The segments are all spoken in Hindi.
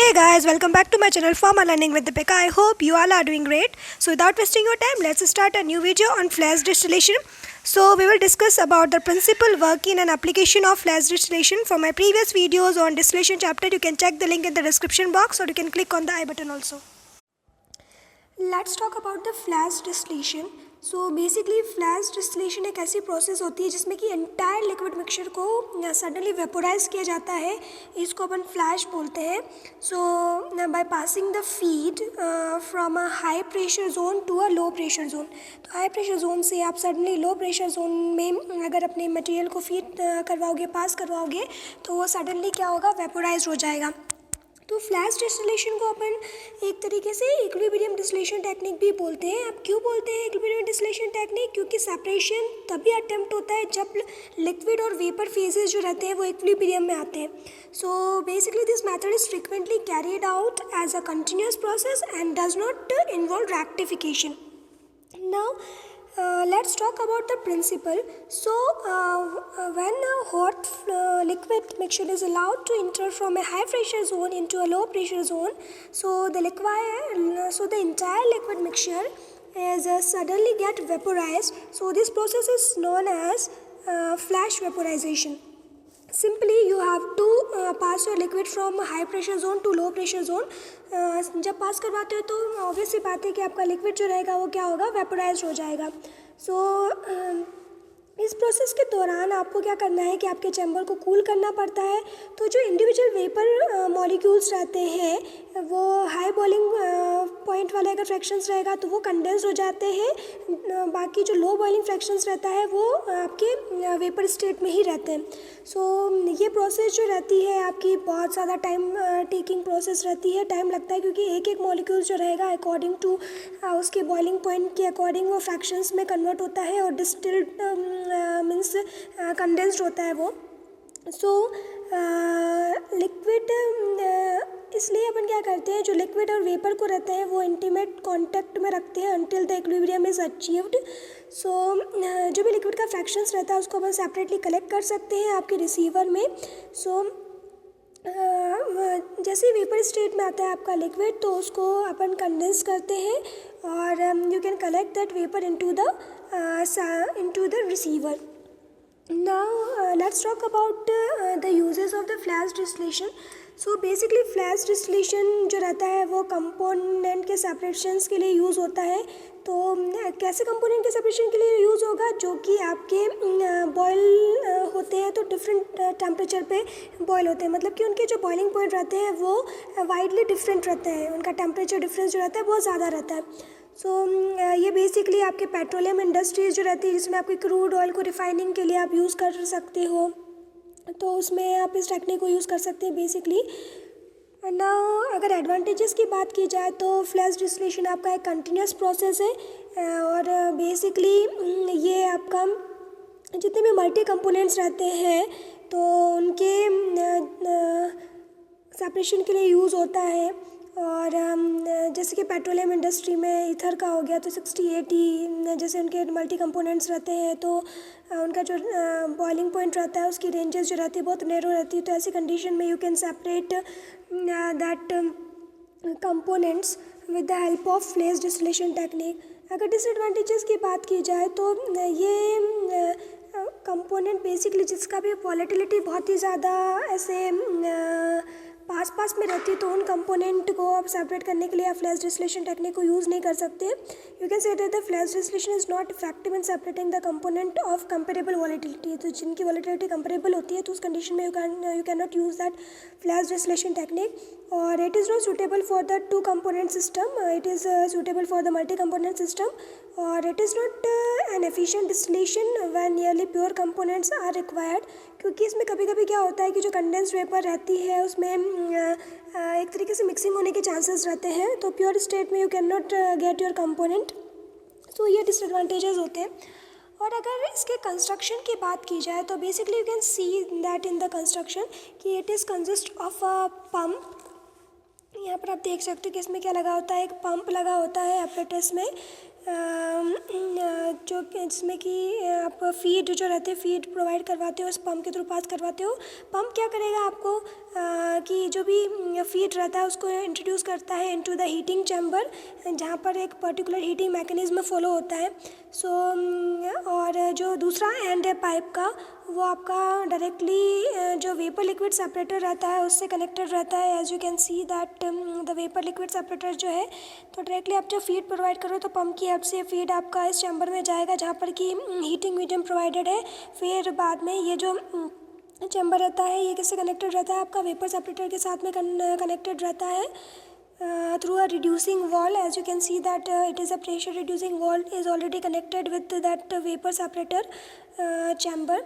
Hey guys, welcome back to my channel Formal Learning with Deepika. I hope you all are doing great. So without wasting your time, let's start a new video on flash distillation. So we will discuss about the principle, working and application of flash distillation. For my previous videos on distillation chapter, you can check the link in the description box or you can click on the I button also. Let's talk about the flash distillation. So basically flash distillation एक ऐसी प्रोसेस होती है जिसमें कि एंटायर लिक्विड मिक्सचर को सडनली वेपोराइज किया जाता है. इसको अपन फ्लैश बोलते हैं. So by passing the feed from a high pressure zone to a low pressure zone. तो हाई प्रेशर जोन से आप सडनली लो प्रेशर जोन में अगर अपने मटेरियल को फीड करवाओगे, पास करवाओगे, तो वो सडनली क्या होगा, वेपोराइज हो जाएगा. तो फ्लैश डिस्टिलेशन को अपन एक तरीके से इक्विलिब्रियम डिस्टिलेशन टेक्निक भी बोलते हैं. अब क्यों बोलते हैं इक्विलिब्रियम डिस्टिलेशन टेक्निक? क्योंकि सेपरेशन तभी अटेम्प्ट होता है जब लिक्विड और वेपर फेजेस जो रहते हैं वो इक्विलिब्रियम में आते हैं. So basically this method is frequently carried out as a continuous process and does not involve rectification. Now let's talk about the principle. So when a hot liquid mixture is allowed to enter from a high pressure zone into a low pressure zone, so the entire liquid mixture is suddenly get vaporized. So this process is known as flash vaporization. Simply you have to pass your liquid from high pressure zone to low pressure zone. जब पास करवाते हो तो ऑब्वियस सी बात है कि आपका लिक्विड जो रहेगा वो क्या होगा, वेपोराइज हो जाएगा. सो इस प्रोसेस के दौरान आपको क्या करना है कि आपके चैम्बर को कूल करना पड़ता है. तो जो इंडिविजुअल वेपर मॉलिक्यूल्स रहते हैं वो हाई बॉइलिंग पॉइंट वाले अगर फ्रैक्शंस रहेगा तो वो कंडेंस हो जाते हैं. बाकी जो लो बॉइलिंग फ्रैक्शंस रहता है वो आपके वेपर स्टेट में ही रहते हैं. सो ये प्रोसेस जो रहती है आपकी बहुत ज़्यादा टाइम टेकिंग प्रोसेस रहती है. टाइम लगता है क्योंकि एक एक मॉलिक्यूल जो रहेगा अकॉर्डिंग टू उसके बॉइलिंग पॉइंट के अकॉर्डिंग वो फ्रैक्शंस में कन्वर्ट होता है और डिस्टिल्ड मीन्स कंडेंस्ड होता है वो. सो लिक्विड इसलिए अपन क्या करते हैं, जो लिक्विड और वेपर को रहते हैं वो इंटीमेट कांटेक्ट में रखते हैं until the equilibrium is achieved. So जो भी लिक्विड का फ्रैक्शंस रहता है उसको अपन सेपरेटली कलेक्ट कर सकते हैं आपके रिसीवर में. सो जैसे ही वेपर स्टेट में आता है आपका लिक्विड तो उसको अपन कंडेंस करते हैं और you can collect that vapour into the receiver. Now let's talk about the uses of the flash distillation. So basically flash distillation जो रहता है वो कंपोनेंट के सेपरेशंस के लिए यूज़ होता है. तो कैसे कंपोनेंट के सेपरेशन के लिए यूज़ होगा, जो कि आपके बॉयल होते हैं तो डिफरेंट टेम्परेचर पे बॉयल होते हैं. मतलब कि उनके जो बॉइलिंग पॉइंट रहते हैं वो वाइडली डिफरेंट रहते हैं, उनका टेम्परेचर डिफरेंस जो रहता है बहुत ज़्यादा रहता है. सो ये बेसिकली आपके पेट्रोलियम इंडस्ट्रीज़ जो रहती है जिसमें आपके क्रूड ऑयल को रिफाइनिंग के लिए आप यूज़ कर सकते हो, तो उसमें आप इस टेक्निक को यूज़ कर सकते हैं बेसिकली. ना अगर एडवांटेजेस की बात की जाए तो फ्लैश डिस्टिलेशन आपका एक कंटिन्यूस प्रोसेस है और बेसिकली ये आपका जितने भी मल्टी कंपोनेंट्स रहते हैं तो उनके सेपरेशन के लिए यूज़ होता है. और जैसे कि पेट्रोलियम इंडस्ट्री में ईथर का हो गया तो 60-80 जैसे उनके मल्टी कंपोनेंट्स रहते हैं तो उनका जो बॉइलिंग पॉइंट रहता है उसकी रेंजेस जो रहती है बहुत नैरो रहती है. तो ऐसी कंडीशन में you can separate that components with the help of flash distillation technique. अगर डिसएडवांटेजेस की बात की जाए तो ये कंपोनेंट बेसिकली जिसका भी वॉलेटिलिटी बहुत ही ज़्यादा ऐसे पास में रहती है तो उन कंपोनेंट को आप सेपरेट करने के लिए आप फ्लैश डिस्टिलेशन टेक्निक को यूज़ नहीं कर सकते. You can say that the flash distillation is not effective in separating the component of comparable volatility. तो जिनकी वॉलेटिलिटी कंपेरेबल होती है तो उस कंडीशन में you can not use that flash distillation technique. और it is not suitable for the two component system, it is suitable for the multi component system. और it is not an efficient distillation when nearly pure components are required. क्योंकि इसमें कभी कभी क्या होता है कि जो कंडेंस्ड वेपर रहती है उसमें एक तरीके से मिक्सिंग होने के चांसेस रहते हैं, तो प्योर स्टेट में you can not get your component. So ये डिसएडवांटेजेस होते हैं. और अगर इसके कंस्ट्रक्शन की बात की जाए तो basically you can see that in the construction कि it is consist of a pump. यहाँ यहाँ पर आप देख सकते हो कि इसमें क्या लगा होता है, एक पंप लगा होता है apparatus में, जो जिसमें कि आप फीड जो रहते हैं फीड प्रोवाइड करवाते हो, उस पंप के थ्रू पास करवाते हो। पंप क्या करेगा आपको कि जो भी फीड रहता है उसको इंट्रोड्यूस करता है इनटू द हीटिंग चैम्बर, जहाँ पर एक पर्टिकुलर हीटिंग मैकेनिज्म फॉलो होता है। सो और जो दूसरा एंड है पाइप का, वो आपका डायरेक्टली जो वेपर लिक्विड सेपरेटर रहता है उससे कनेक्टेड रहता है। As you can see that the vapour liquid separator जो है, तो डायरेक्टली आप जब फीड प्रोवाइड करो तो पंप की हेल्प से फीड आपका इस चैम्बर में जाएगा जहाँ पर कि हीटिंग मीडियम प्रोवाइडेड है। फिर बाद में ये जो चैम्बर रहता है ये किससे कनेक्टेड रहता है, आपका वेपर सेपरेटर के साथ में कनेक्टेड रहता है through a reducing wall. As you can see that it is a pressure reducing wall is already connected with that vapor separator chamber.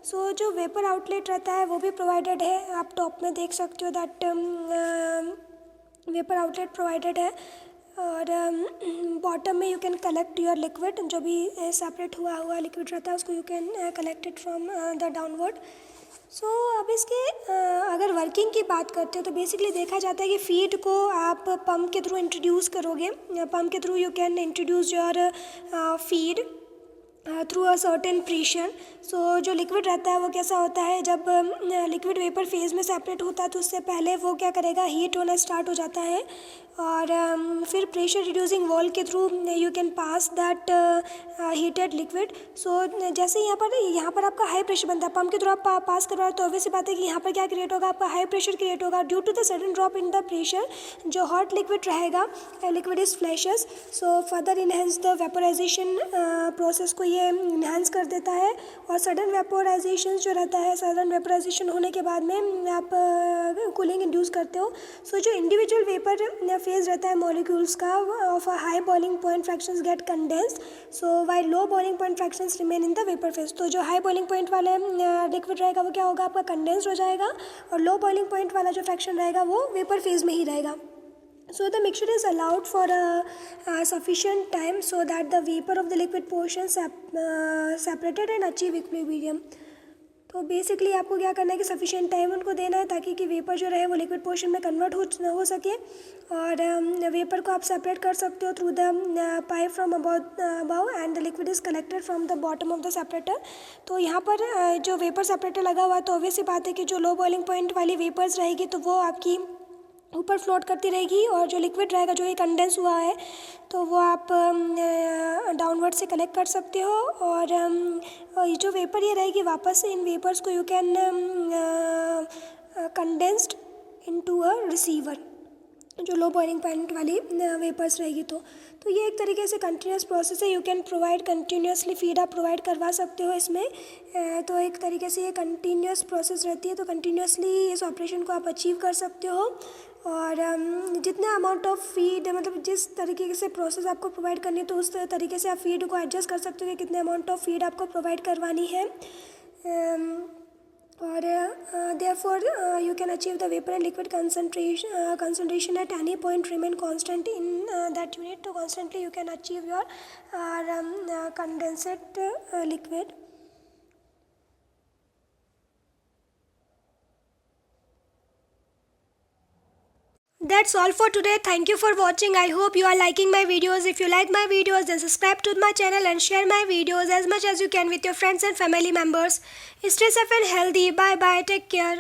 So जो वेपर आउटलेट रहता है वो भी प्रोवाइडेड है, आप टॉप में देख सकते हो दैट वेपर आउटलेट प्रोवाइडेड है। और बॉटम में you can collect your liquid, जो भी सेपरेट हुआ लिक्विड रहता है उसको you can collect it from the downward. So अब इसके अगर वर्किंग की बात करते हो तो बेसिकली देखा जाता है कि फीड को आप पंप के थ्रू इंट्रोड्यूस करोगे। पंप के through you can introduce your feed through a certain pressure. So जो लिक्विड रहता है वो कैसा होता है, जब लिक्विड वेपर फेज में सेपरेट होता है तो उससे पहले वो क्या करेगा, हीट होना स्टार्ट हो जाता है और फिर प्रेशर रिड्यूसिंग वॉल के through you can pass that heated liquid. So जैसे यहाँ पर आपका हाई प्रेशर बनता है, पंप के थ्रू आप पास करवाओ तो ऑब्वियस सी बात है कि यहाँ पर क्या क्रिएट होगा, आपका हाई प्रेशर क्रिएट होगा due to the sudden drop in the pressure. जो हॉट लिक्विड रहेगा, liquid is flashes, so further enhance the vaporisation process को ये इन्हांस कर देता है। और सडन वेपोराइजेशन जो रहता है, सडन वेपोराइजेशन होने के बाद में आप कूलिंग इंड्यूस करते हो। सो जो इंडिविजुअल वेपर फेज रहता है मॉलिक्यूल्स का of a high boiling point fractions get condensed, so while low boiling point fractions remain in the vapour phase. तो जो हाई बॉइलिंग पॉइंट वाले लिक्विड रहेगा वो क्या होगा, आपका कंडेंस्ड हो जाएगा, और लो बॉइलिंग पॉइंट वाला जो फ्रैक्शन रहेगा वो वेपर फेज में ही रहेगा। So the mixture is allowed for a sufficient time so that the vapor of the liquid portion separated and achieve equilibrium. तो बेसिकली आपको क्या करना है कि सफिशिएंट टाइम उनको देना है ताकि कि वेपर जो रहे वो लिक्विड पोर्शन में कन्वर्ट हो सके, और वेपर को आप सेपरेट कर सकते हो through the pipe from above and the liquid is collected from the bottom of the separator. तो यहाँ पर जो वेपर सेपरेटर लगा हुआ है तो ऑब्वियस सी बात है कि जो लो बॉइलिंग पॉइंट वाली वेपर्स रहेगी तो वो आपकी ऊपर फ्लोट करती रहेगी, और जो लिक्विड रहेगा जो ये कंडेंस हुआ है तो वो आप डाउनवर्ड से कलेक्ट कर सकते हो। और जो वेपर ये रहेगी वापस से इन वेपर्स को you can condensed into a receiver, जो लो बॉइलिंग पॉइंट वाली वेपर्स रहेगी। तो ये एक तरीके से कंटिन्यूस प्रोसेस है, you can provide continuously feed आप प्रोवाइड करवा सकते हो इसमें। तो एक तरीके से ये कंटिन्यूस प्रोसेस रहती है, तो कंटिन्यूसली इस ऑपरेशन को आप अचीव कर सकते हो। और जितना अमाउंट ऑफ फीड, मतलब जिस तरीके से प्रोसेस आपको प्रोवाइड करनी है तो उस तरीके से आप फीड को एडजस्ट कर सकते हो कि कितने अमाउंट ऑफ फीड आपको प्रोवाइड करवानी है। और therefore you can achieve the vapor and liquid concentration at any point remain constant in that unit. So constantly you can achieve your condensate liquid. That's all for today. Thank you for watching. I hope you are liking my videos. If you like my videos, then subscribe to my channel and share my videos as much as you can with your friends and family members. Stay safe and healthy. Bye bye. Take care.